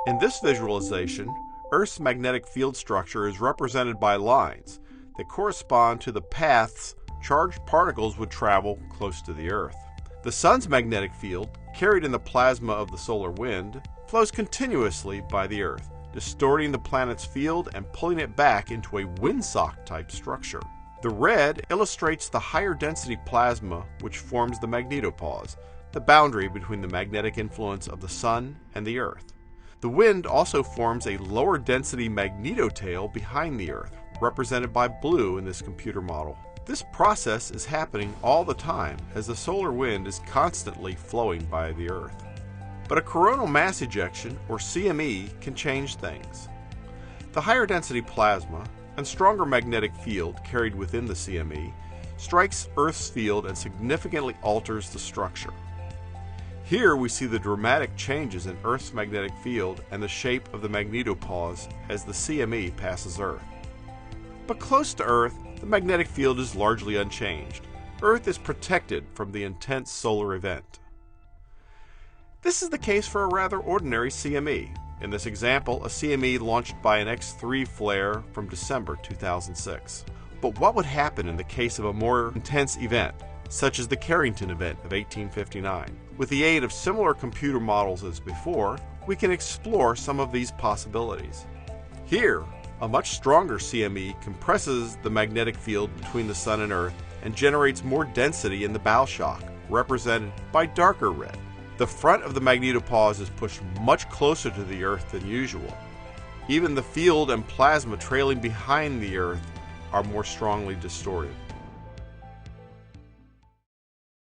In this visualization, Earth's magnetic field structure is represented by lines that correspond to the paths charged particles would travel close to the Earth. The Sun's magnetic field, carried in the plasma of the solar wind, flows continuously by the Earth, distorting the planet's field and pulling it back into a windsock-type structure. The red illustrates the higher density plasma which forms the magnetopause, the boundary between the magnetic influence of the Sun and the Earth. The wind also forms a lower density magnetotail behind the Earth, represented by blue in this computer model. This process is happening all the time as the solar wind is constantly flowing by the Earth. But a coronal mass ejection, or CME, can change things. The higher density plasma and stronger magnetic field carried within the CME strikes Earth's field and significantly alters the structure. Here we see the dramatic changes in Earth's magnetic field and the shape of the magnetopause as the CME passes Earth. But close to Earth, the magnetic field is largely unchanged. Earth is protected from the intense solar event. This is the case for a rather ordinary CME. In this example, a CME launched by an X3 flare from December 2006. But what would happen in the case of a more intense event, such as the Carrington event of 1859? With the aid of similar computer models as before, we can explore some of these possibilities. Here, a much stronger CME compresses the magnetic field between the Sun and Earth and generates more density in the bow shock, represented by darker red. The front of the magnetopause is pushed much closer to the Earth than usual. Even the field and plasma trailing behind the Earth are more strongly distorted.